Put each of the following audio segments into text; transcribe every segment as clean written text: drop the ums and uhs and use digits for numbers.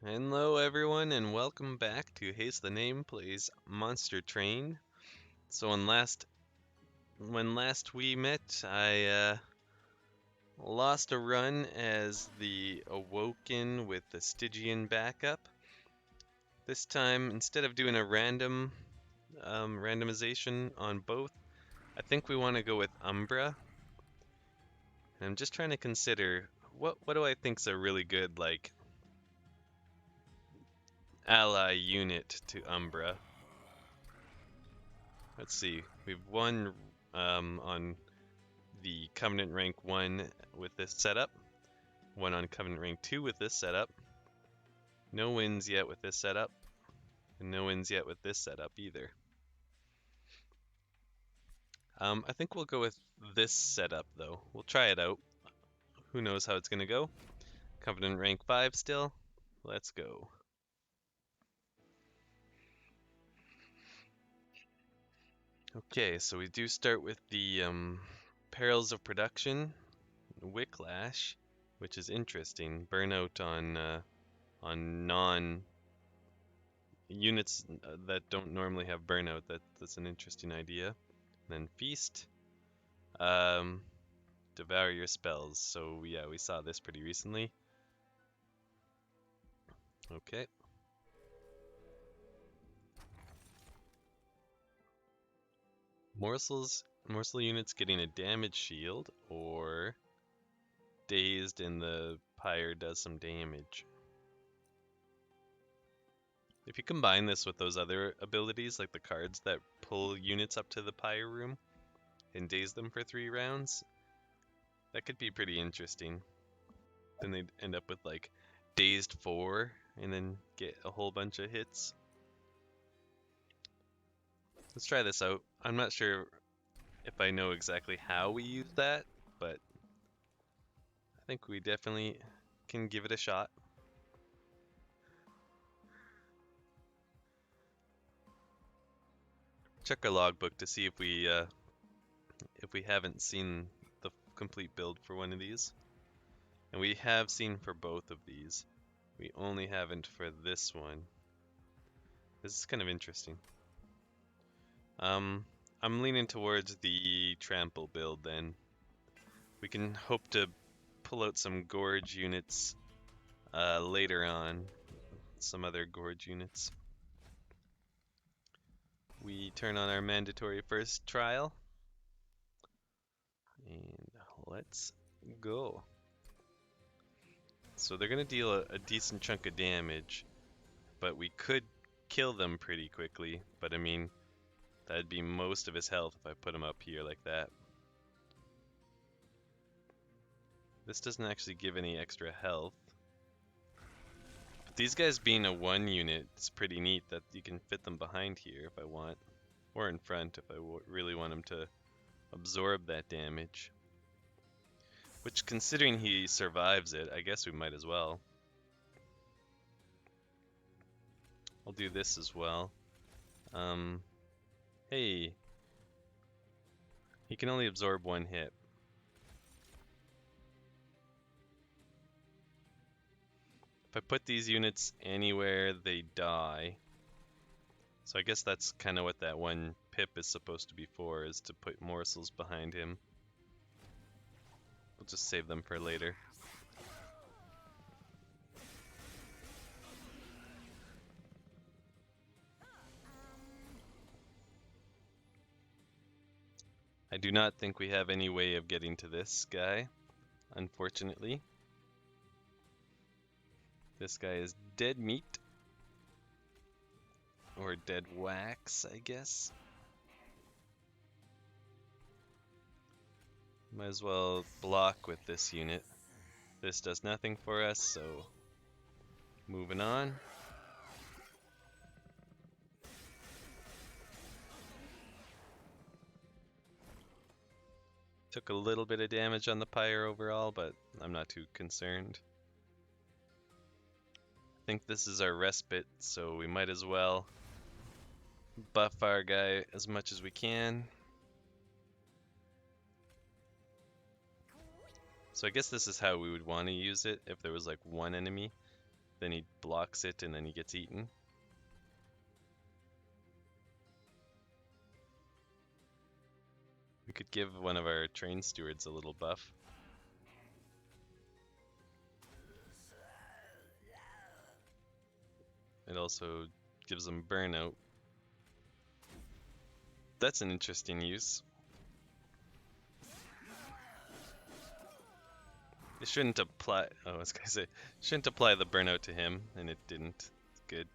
Hello everyone and welcome back to Haste the Name Plays Monster Train. So when last we met, I lost a run as the Awoken with the Stygian backup. This time, instead of doing a randomization on both, I think we want to go with Umbra. And I'm just trying to consider what do I think's a really good ally unit to Umbra. Let's see. We've won on the Covenant rank 1 with this setup, one on Covenant rank 2 with this setup. No wins yet with this setup, and no wins yet with this setup either. I think we'll go with this setup though. We'll try it out. Who knows how it's gonna go? Covenant rank 5 still. Let's go. Okay, so we do start with the Perils of Production, Wicklash, which is interesting. Burnout on non units that don't normally have burnout. That's an interesting idea. And then feast, um, devour your spells. So yeah, we saw this pretty recently. Okay. Morsel units getting a damage shield or dazed and the pyre does some damage. If you combine this with those other abilities, like the cards that pull units up to the pyre room and daze them for 3 rounds, that could be pretty interesting. Then they'd end up with like dazed 4 and then get a whole bunch of hits. Let's try this out. I'm not sure if I know exactly how we use that, but I think we definitely can give it a shot. Check our logbook to see if we haven't seen the complete build for one of these. And we have seen for both of these. We only haven't for this one. This is kind of interesting. I'm leaning towards the trample build then. We can hope to pull out some gorge units later on. Some other gorge units. We turn on our mandatory first trial. And let's go. So they're going to deal a decent chunk of damage, but we could kill them pretty quickly. But I mean, that'd be most of his health if I put him up here like that. This doesn't actually give any extra health. But these guys being a 1 unit, it's pretty neat that you can fit them behind here if I want. Or in front if I really want them to absorb that damage. Which, considering he survives it, I guess we might as well. I'll do this as well. Hey. He can only absorb 1 hit. If I put these units anywhere, they die. So I guess that's kind of what that 1 pip is supposed to be for, is to put morsels behind him. We'll just save them for later. I do not think we have any way of getting to this guy, unfortunately. This guy is dead meat. Or dead wax, I guess. Might as well block with this unit. This does nothing for us, so moving on. Took a little bit of damage on the pyre overall, but I'm not too concerned. I think this is our respite, so we might as well buff our guy as much as we can. So I guess this is how we would want to use it if there was like 1 enemy. then he blocks it and then he gets eaten. We could give one of our train stewards a little buff. It also gives them burnout. That's an interesting use. It shouldn't apply. Oh, I was gonna say, shouldn't apply the burnout to him, and it didn't. It's good.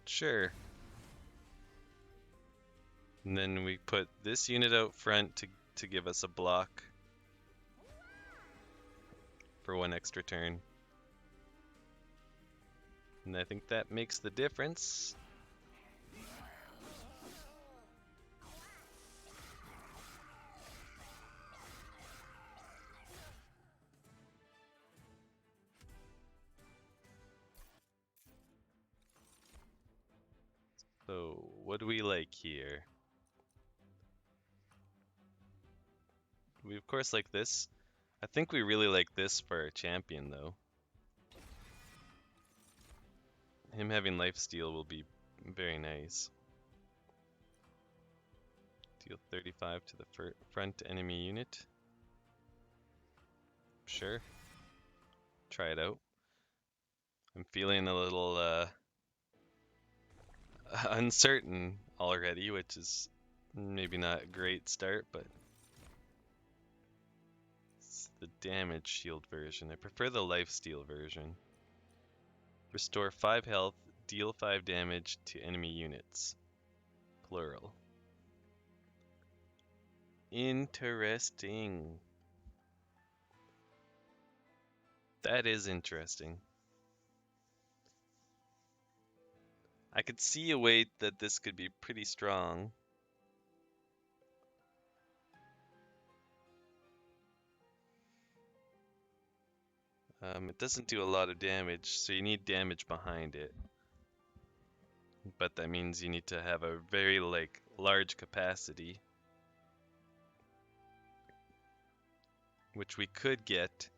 Sure. And then we put this unit out front to give us a block for one extra turn. And I think that makes the difference. So, what do we like here? We of course like this. I think we really like this for our champion though. Him having lifesteal will be very nice. Deal 35 to the front enemy unit. Sure. Try it out. I'm feeling a little uncertain already, which is maybe not a great start, but it's the damage shield version. I prefer the lifesteal version. Restore 5 health, deal 5 damage to enemy units. Plural. Interesting. That is interesting. I could see a way that this could be pretty strong. It doesn't do a lot of damage, so you need damage behind it. But that means you need to have a very large capacity, which we could get.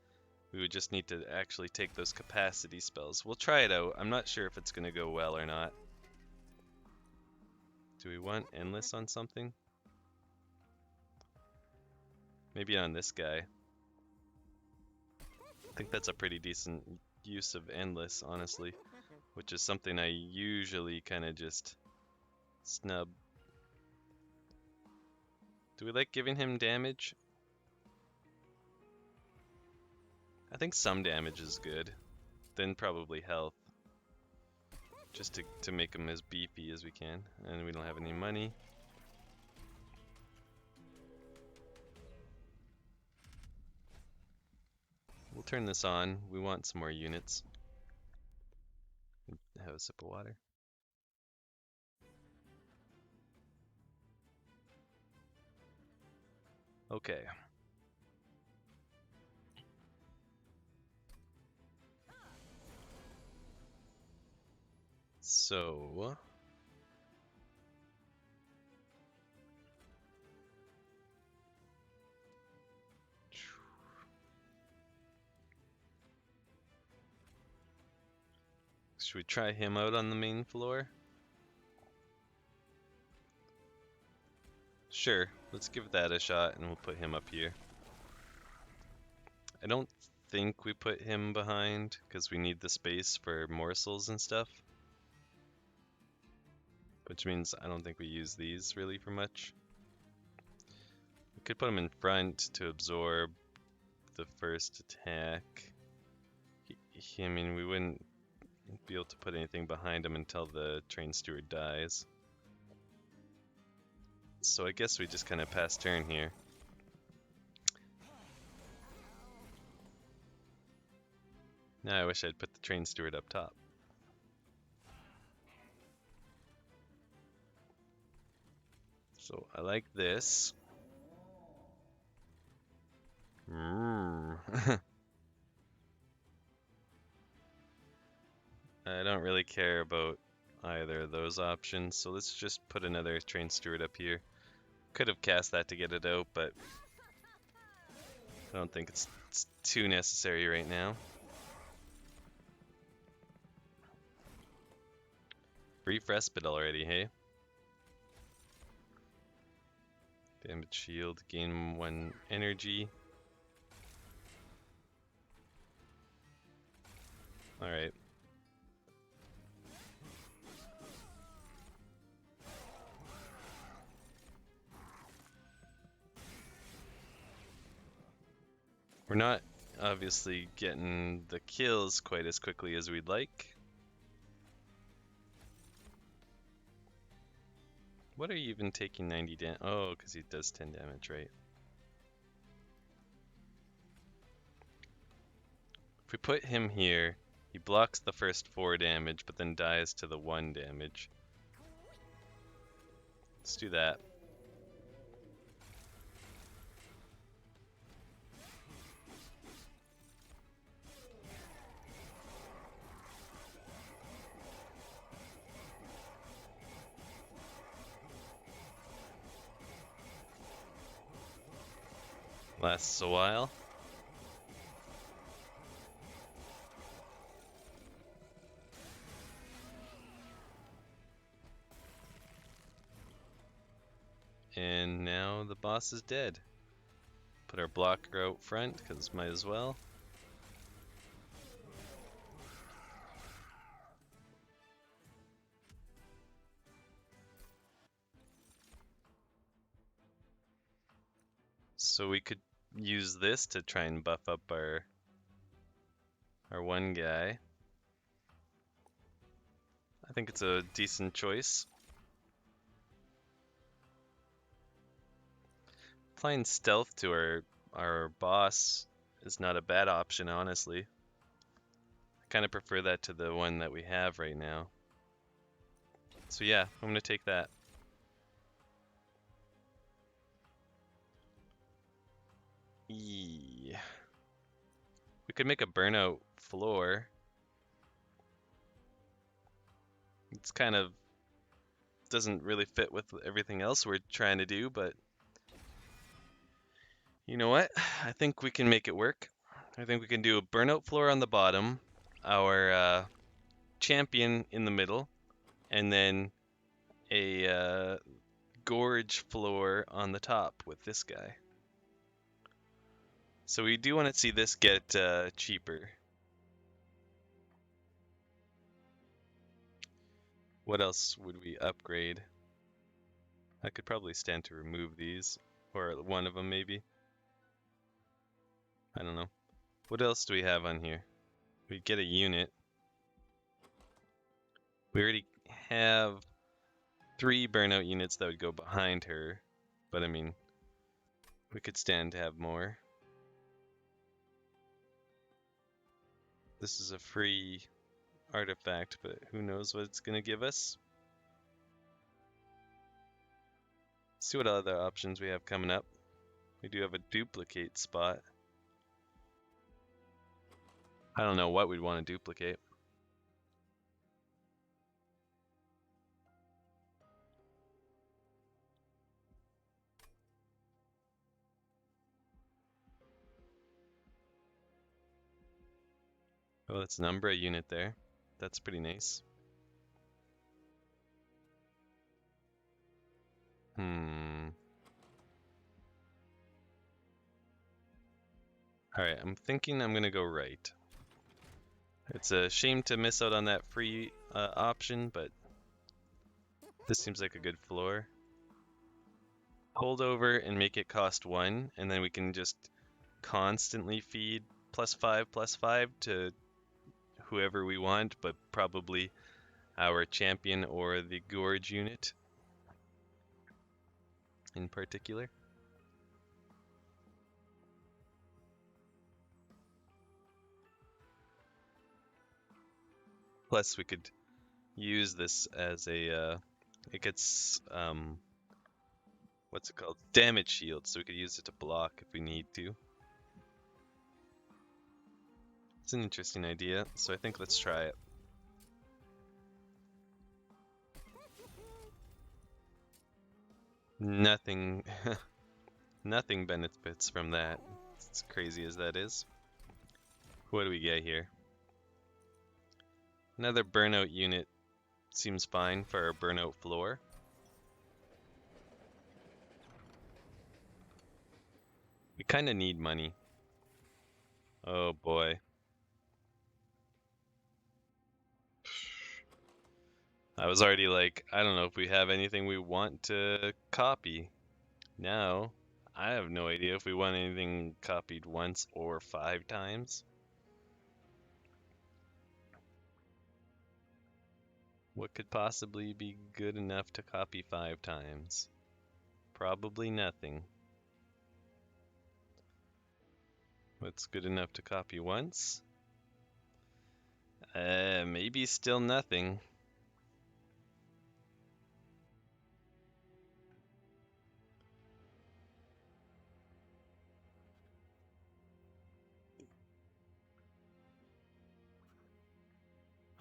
We would just need to actually take those capacity spells. We'll try it out. I'm not sure if it's going to go well or not. Do we want endless on something? Maybe on this guy. I think that's a pretty decent use of endless, honestly, which is something I usually kind of just snub. Do we like giving him damage? I think some damage is good, then probably health, just to make him as beefy as we can. And we don't have any money. We'll turn this on. We want some more units. Have a sip of water. Okay. So should we try him out on the main floor? Sure, let's give that a shot and we'll put him up here. I don't think we put him behind because we need the space for morsels and stuff. Which means I don't think we use these really for much. We could put him in front to absorb the first attack. I mean, we wouldn't be able to put anything behind him until the train steward dies. So I guess we just kind of pass turn here. Now I wish I'd put the train steward up top. So I like this. I don't really care about either of those options, so let's just put another train steward up here. Could have cast that to get it out, but I don't think it's too necessary right now. Brief respite already, hey? Damage shield, gain 1 energy. Alright. We're not obviously getting the kills quite as quickly as we'd like. What are you even taking 90 damage? Oh, because he does 10 damage, right? If we put him here, he blocks the first 4 damage, but then dies to the 1 damage. Let's do that. Lasts a while. And now the boss is dead. Put our blocker out front, because might as well. So we could use this to try and buff up our one guy. I think it's a decent choice. Applying stealth to our boss is not a bad option, honestly. I kind of prefer that to the one that we have right now. So yeah, I'm gonna take that. We could make a burnout floor. It's kind of doesn't really fit with everything else we're trying to do, but you know what? I think we can make it work. I think we can do a burnout floor on the bottom, our champion in the middle, and then a gorge floor on the top with this guy. So we do want to see this get cheaper. What else would we upgrade? I could probably stand to remove these, or one of them maybe. I don't know. What else do we have on here? We get a unit. We already have 3 burnout units that would go behind her, but I mean, we could stand to have more. This is a free artifact, but who knows what it's gonna give us. See what other options we have coming up. We do have a duplicate spot. I don't know what we'd want to duplicate. Oh, that's an Umbra unit there. That's pretty nice. Alright, I'm thinking I'm gonna go right. It's a shame to miss out on that free option, but this seems like a good floor. Hold over and make it cost 1, and then we can just constantly feed +5/+5 to whoever we want, but probably our champion or the Gorge unit in particular. Plus we could use this as a, it gets, what's it called? Damage shield, so we could use it to block if we need to. It's an interesting idea, so I think let's try it. Nothing, nothing benefits from that. as crazy as that is. What do we get here? Another burnout unit seems fine for our burnout floor. We kind of need money. Oh boy. I was already like, I don't know if we have anything we want to copy. Now, I have no idea if we want anything copied once or 5 times. What could possibly be good enough to copy 5 times? Probably nothing. What's good enough to copy once? Maybe still nothing.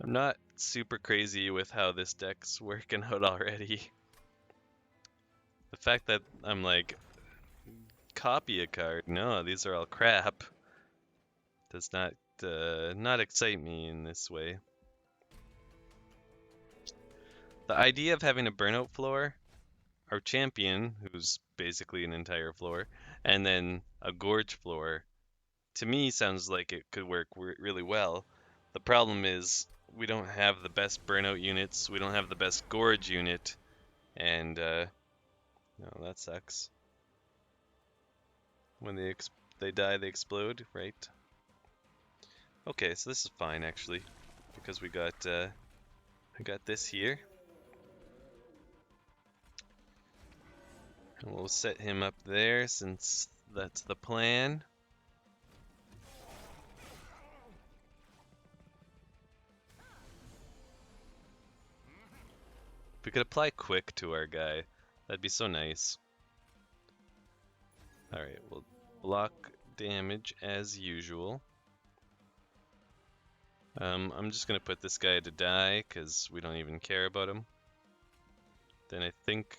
I'm not super crazy with how this deck's working out already. The fact that I'm like, copy a card, no, these are all crap, does not excite me in this way. The idea of having a burnout floor, our champion, who's basically an entire floor, and then a gorge floor, to me sounds like it could work really well. The problem is we don't have the best burnout units, we don't have the best gorge unit, and no, that sucks. When they die, they explode, right? Okay, so this is fine actually, because we got this here. And we'll set him up there since that's the plan. If we could apply quick to our guy, that'd be so nice. Alright, we'll block damage as usual. I'm just gonna put this guy to die because we don't even care about him. Then I think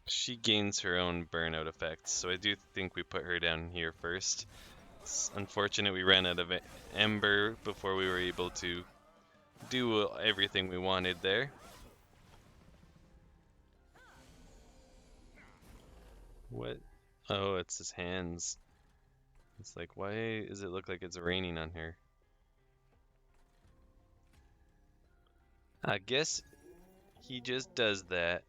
she gains her own burnout effects, so I do think we put her down here first. It's unfortunate we ran out of Ember before we were able to do everything we wanted there. What? Oh, it's his hands. It's like, why does it look like it's raining on her? I guess he just does that.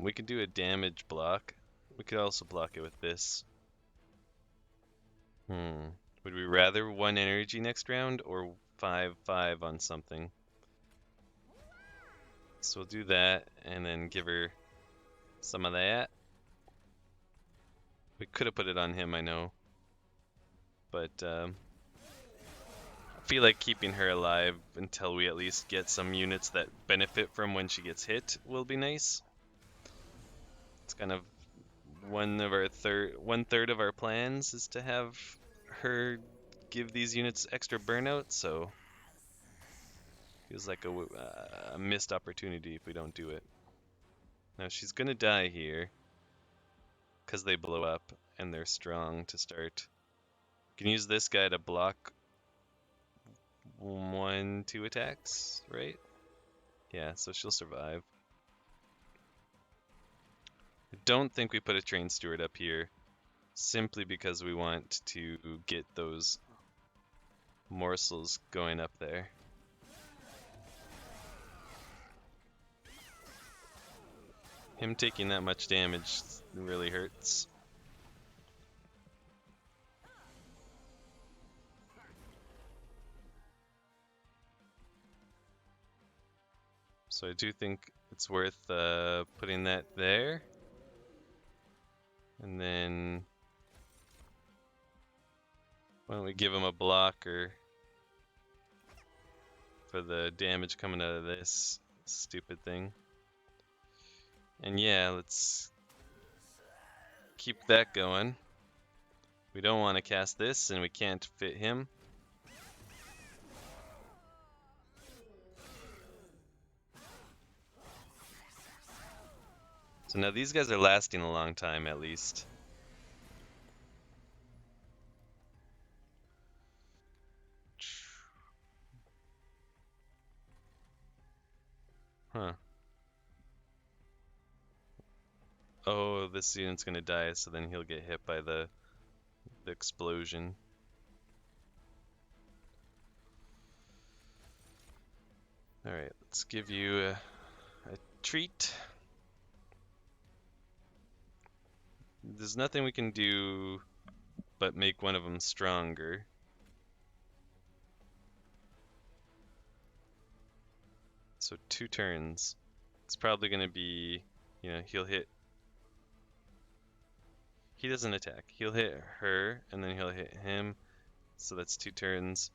We could do a damage block. We could also block it with this. Would we rather 1 energy next round or 5/5 on something? So we'll do that and then give her some of that. We could have put it on him, I know. But I feel like keeping her alive until we at least get some units that benefit from when she gets hit will be nice. It's kind of one third of our plans is to have her give these units extra burnout, so feels like a missed opportunity if we don't do it. Now she's gonna die here because they blow up and they're strong to start. We can use this guy to block 1-2 attacks, right? Yeah, so she'll survive. I don't think we put a train steward up here simply because we want to get those morsels going up there. Him taking that much damage really hurts. So I do think it's worth putting that there. And then why don't we give him a blocker for the damage coming out of this stupid thing. And yeah, let's keep that going. We don't want to cast this and we can't fit him. So now these guys are lasting a long time at least. Huh. Oh, this unit's gonna die, so then he'll get hit by the explosion. Alright, let's give you a treat. There's nothing we can do but make one of them stronger. So 2 turns. It's probably gonna be, you know, he'll hit. He doesn't attack. He'll hit her, and then he'll hit him. So that's 2 turns.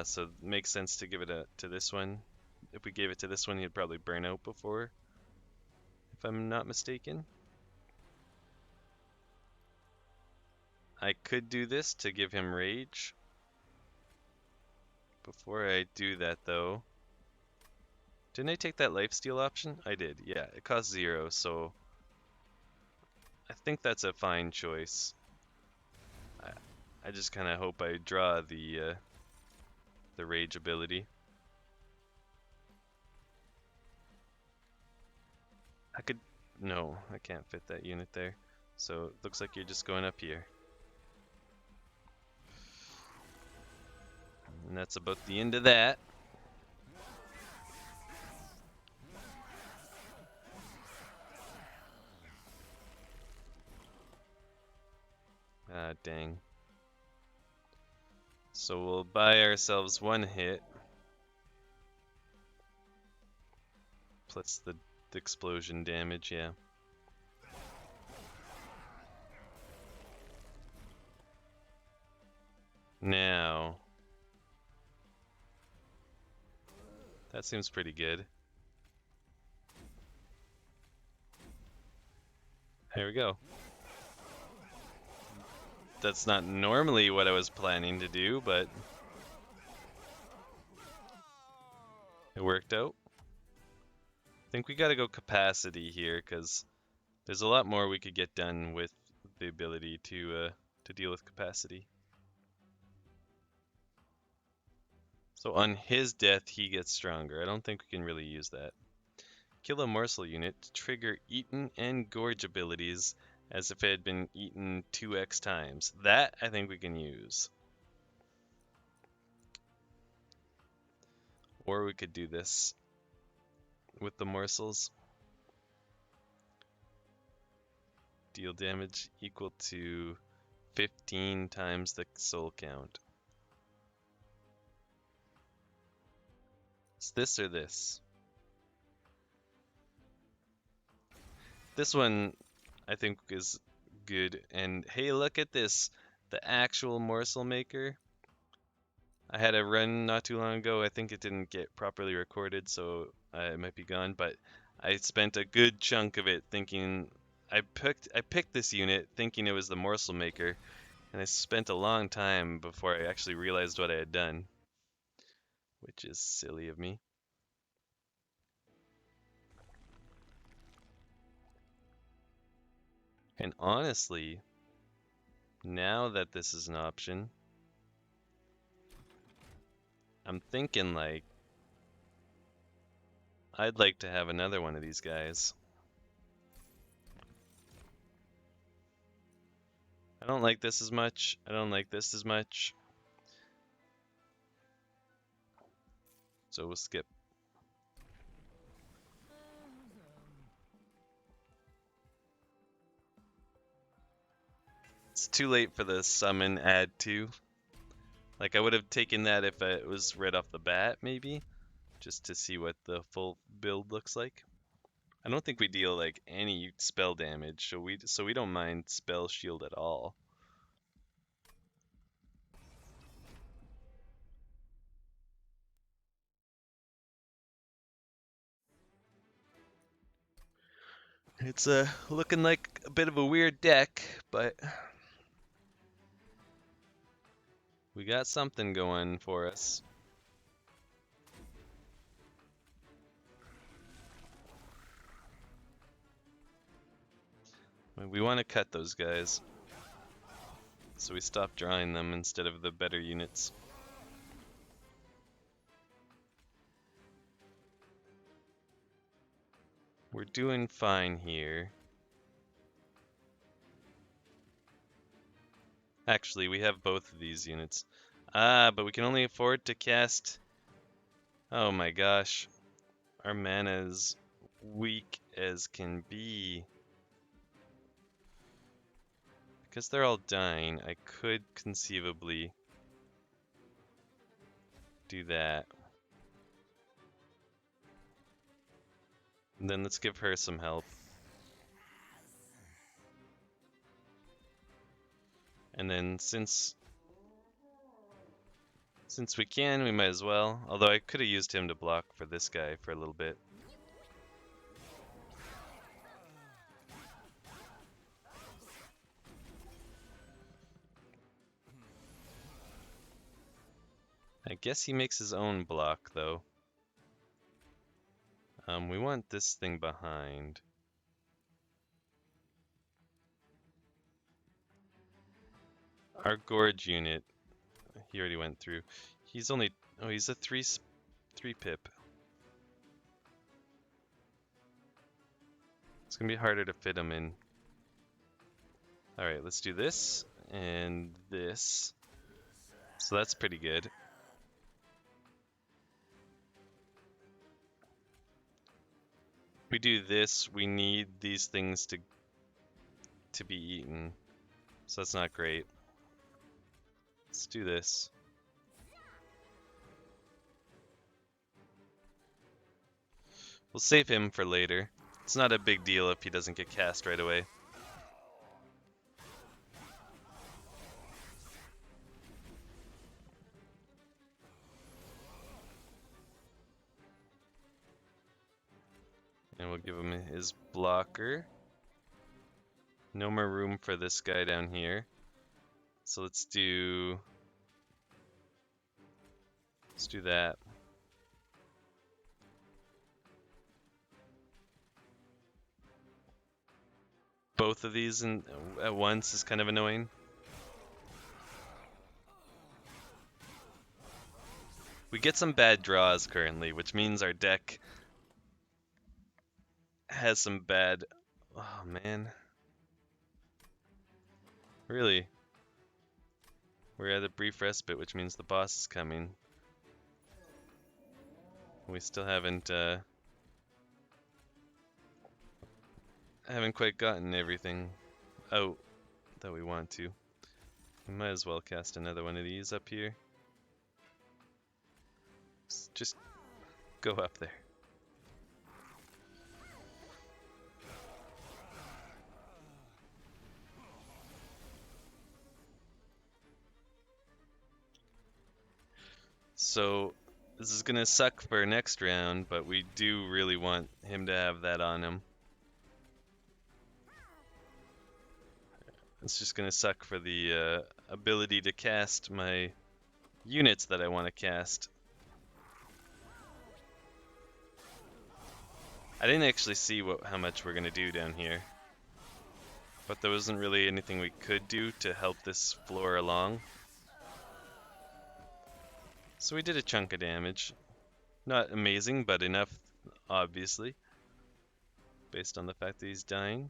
So it makes sense to give it to this one. If we gave it to this one, he'd probably burn out before, if I'm not mistaken. I could do this to give him rage. Before I do that, though, didn't I take that lifesteal option? I did, yeah. It costs 0, so I think that's a fine choice. I just kind of hope I draw the rage ability. I could... No, I can't fit that unit there. So it looks like you're just going up here. And that's about the end of that. Ah, dang. So we'll buy ourselves 1 hit. Plus the explosion damage, yeah. Now... That seems pretty good. There we go. That's not normally what I was planning to do, but it worked out. I think we gotta go capacity here, because there's a lot more we could get done with the ability to deal with capacity. So on his death, he gets stronger. I don't think we can really use that. Kill a morsel unit to trigger Eaten and Gorge abilities as if it had been eaten 2x times. That I think we can use. Or we could do this with the morsels. Deal damage equal to 15 times the soul count. It's this or this. This one I think is good. And hey, look at this. The actual morsel maker. I had a run not too long ago. I think it didn't get properly recorded, so it might be gone. But I spent a good chunk of it thinking I picked this unit thinking it was the morsel maker, and I spent a long time before I actually realized what I had done, which is silly of me. And honestly, now that this is an option, I'm thinking like I'd like to have another one of these guys. I don't like this as much. I don't like this as much. So we'll skip. It's too late for the summon add to. Like I would have taken that if it was right off the bat, maybe, just to see what the full build looks like. I don't think we deal like any spell damage, so we don't mind spell shield at all. It's looking like a bit of a weird deck, but we got something going for us. We want to cut those guys, so we stop drawing them instead of the better units. We're doing fine here. Actually, we have both of these units. Ah, but we can only afford to cast... Oh my gosh. Our mana is weak as can be. Because they're all dying, I could conceivably do that. And then let's give her some help. And then since we can, we might as well. Although I could have used him to block for this guy for a little bit. I guess he makes his own block though. We want this thing behind. Our Gorge unit, he already went through. He's only, oh, he's a 3 pip. It's gonna be harder to fit him in. Alright, let's do this and this. So that's pretty good. If we do this, we need these things to be eaten. So that's not great. Let's do this. We'll save him for later. It's not a big deal if he doesn't get cast right away. And we'll give him his blocker. No more room for this guy down here. So let's do that. Both of these at once is kind of annoying. We get some bad draws currently, which means our deck has some bad... Oh, man. Really? We're at a brief respite, which means the boss is coming. We still haven't quite gotten everything out that we want to. We might as well cast another one of these up here. Just go up there. So this is gonna suck for next round, but we do really want him to have that on him. It's just gonna suck for the ability to cast my units that I want to cast. I didn't actually see how much we're gonna do down here, but there wasn't really anything we could do to help this floor along. So we did a chunk of damage. Not amazing, but enough, obviously, based on the fact that he's dying.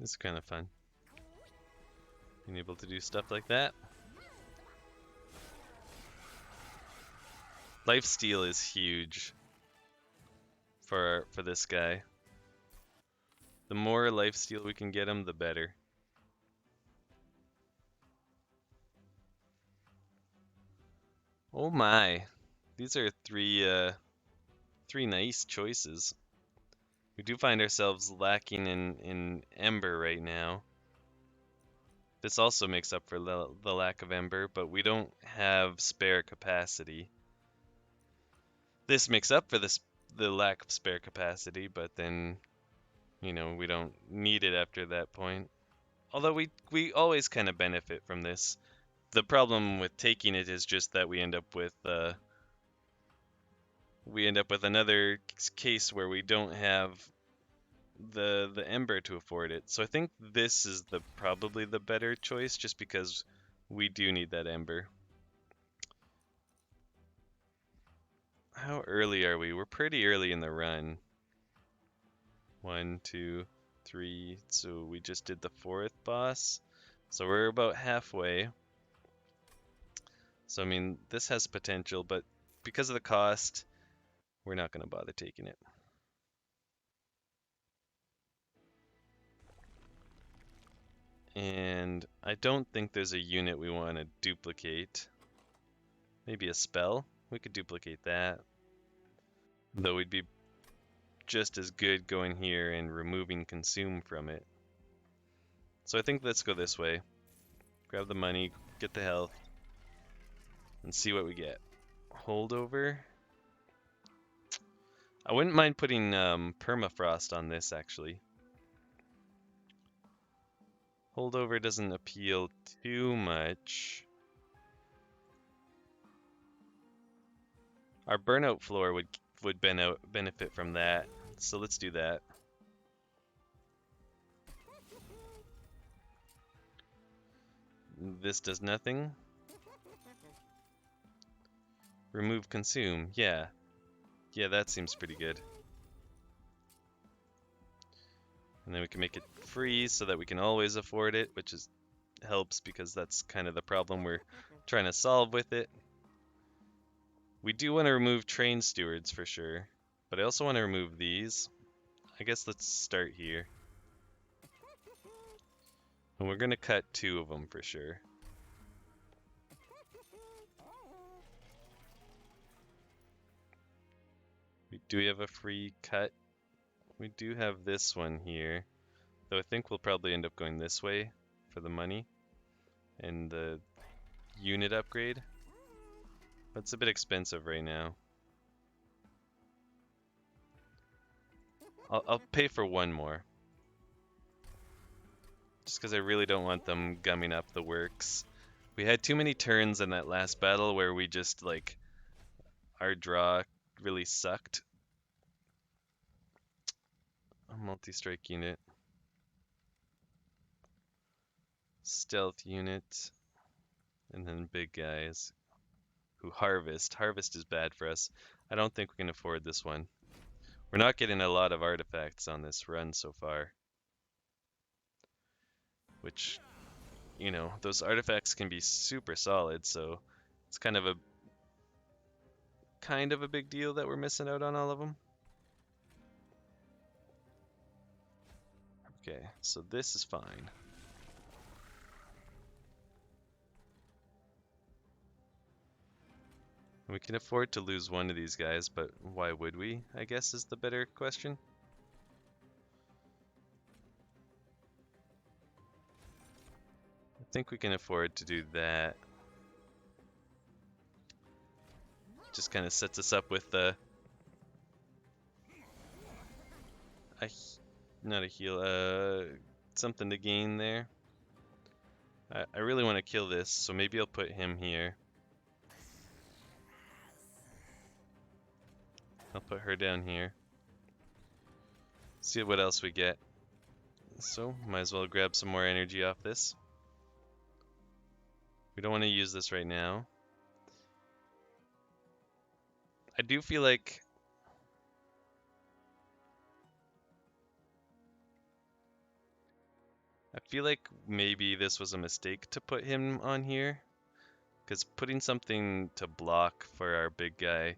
It's kind of fun, being able to do stuff like that. Lifesteal is huge for this guy. The more lifesteal we can get him, the better. Oh my, these are three nice choices. We do find ourselves lacking in Ember right now. This also makes up for the lack of Ember, but we don't have spare capacity. This makes up for the lack of spare capacity, but then, you know, we don't need it after that point. Although we always kind of benefit from this. The problem with taking it is just that we end up with another case where we don't have the ember to afford it. So I think this is probably the better choice, just because we do need that ember. How early are we? We're pretty early in the run. 1, 2, 3. So we just did the 4th boss. So we're about halfway. So I mean, this has potential, but because of the cost, we're not going to bother taking it. And I don't think there's a unit we want to duplicate. Maybe a spell? We could duplicate that. Though we'd be just as good going here and removing consume from it. So I think let's go this way. Grab the money, get the health, and see what we get. Holdover. I wouldn't mind putting permafrost on this, actually. Holdover doesn't appeal too much. Our burnout floor would benefit from that, so let's do that. This does nothing. Remove consume, yeah. Yeah, that seems pretty good. And then we can make it free so that we can always afford it, which helps because that's kind of the problem we're trying to solve with it. We do want to remove train stewards for sure, but I also want to remove these. I guess let's start here. And we're going to cut 2 of them for sure. Do we have a free cut? We do have this one here, though I think we'll probably end up going this way for the money and the unit upgrade. That's a bit expensive right now. I'll pay for 1 more. Just because I really don't want them gumming up the works. We had too many turns in that last battle where we just, like, our draw really sucked. A multi-strike unit. Stealth unit. And then big guys who harvest. Harvest is bad for us. I don't think we can afford this one. We're not getting a lot of artifacts on this run so far. Which, you know, those artifacts can be super solid, so it's kind of a big deal that we're missing out on all of them. Okay, so this is fine. We can afford to lose one of these guys, but why would we, I guess, is the better question. I think we can afford to do that. Just kind of sets us up with not a heal, something to gain there. I really want to kill this, so maybe I'll put him here. I'll put her down here. See what else we get. So, might as well grab some more energy off this. We don't want to use this right now. I do feel like maybe this was a mistake to put him on here, because putting something to block for our big guy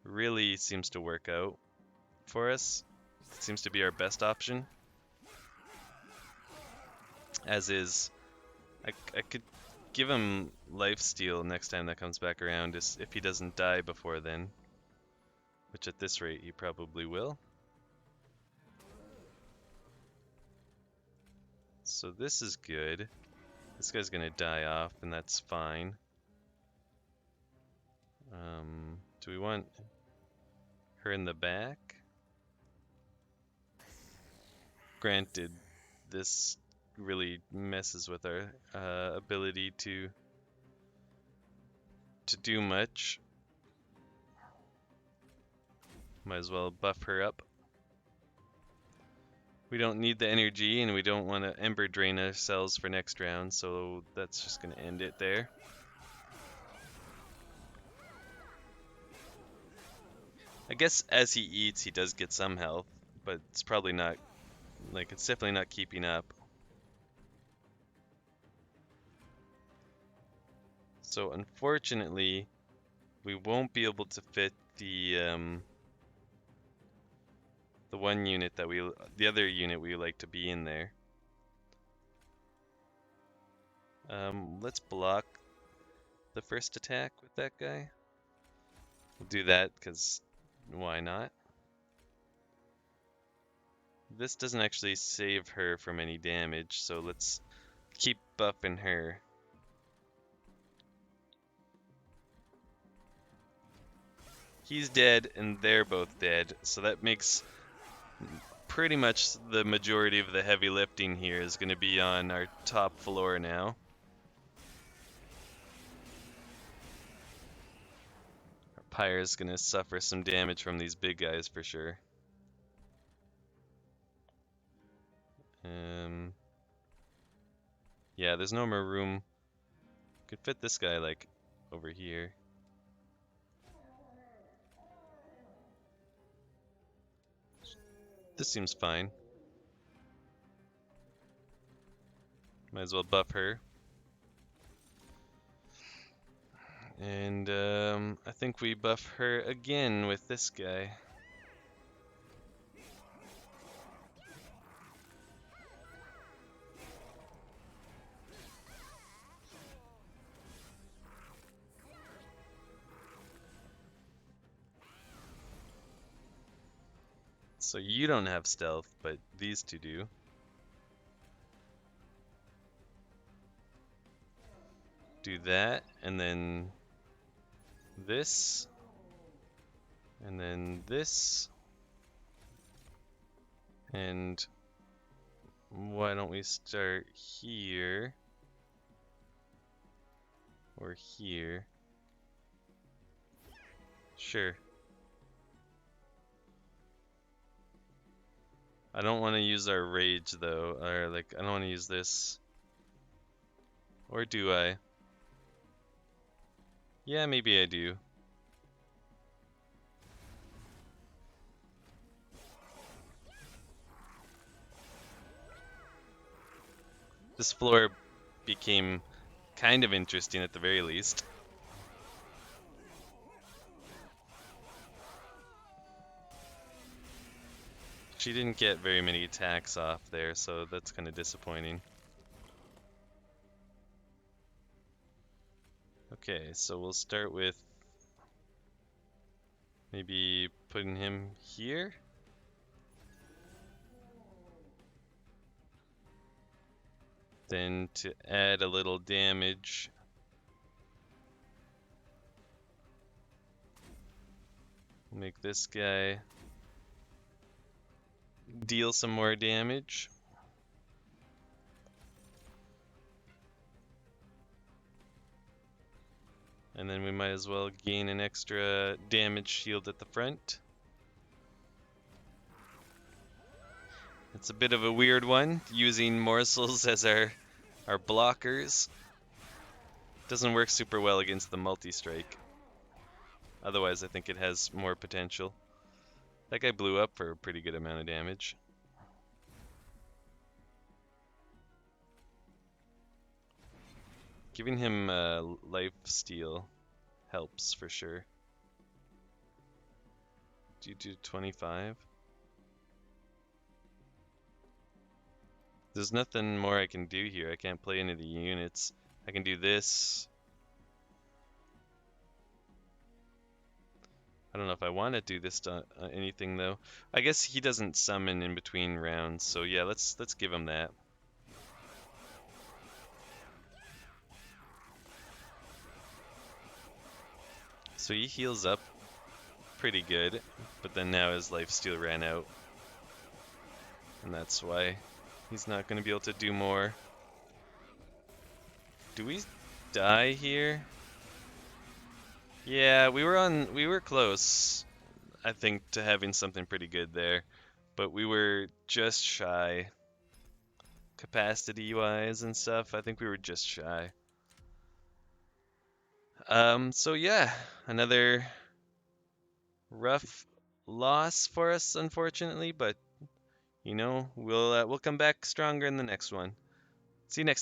really seems to work out for us. It seems to be our best option. As is, I could give him lifesteal next time that comes back around, if he doesn't die before then. Which at this rate he probably will. So this is good. This guy's gonna die off, and that's fine. Do we want her in the back? Granted, this really messes with our ability to do much. Might as well buff her up. We don't need the energy, and we don't want to Ember Drain ourselves for next round, so that's just going to end it there. I guess as he eats, he does get some health, but it's probably not, like, it's definitely not keeping up. So unfortunately, we won't be able to fit the one unit that the other unit we like to be in there. Let's block the first attack with that guy. We'll do that because why not? This doesn't actually save her from any damage, so let's keep buffing her. He's dead and they're both dead, so that makes pretty much the majority of the heavy lifting here is going to be on our top floor now. Our Pyre is going to suffer some damage from these big guys for sure. Yeah, there's no more room. Could fit this guy like over here. This seems fine. Might as well buff her. And I think we buff her again with this guy. So you don't have stealth, but these two do. Do that, and then this, and then this, and why don't we start here, or here? Sure. I don't want to use our rage though, or like, I don't want to use this. Or do I? Yeah, maybe I do. This floor became kind of interesting at the very least. She didn't get very many attacks off there, so that's kind of disappointing. Okay, so we'll start with maybe putting him here. Then to add a little damage, we'll make this guy deal some more damage. And then we might as well gain an extra damage shield at the front. It's a bit of a weird one, using morsels as our blockers. Doesn't work super well against the multi-strike. Otherwise, I think it has more potential. That guy blew up for a pretty good amount of damage. Giving him life steal helps for sure. Do you do 25? There's nothing more I can do here. I can't play any of the units. I can do this. I don't know if I want to do this to anything though. I guess he doesn't summon in between rounds, so yeah, let's give him that. So he heals up pretty good, but then now his lifesteal ran out. And that's why He's not going to be able to do more. Do we die here? Yeah, we were close, I think, to having something pretty good there, but we were just shy. Capacity-wise and stuff, I think we were just shy. So yeah, another rough loss for us, unfortunately, but you know, we'll come back stronger in the next one. See you next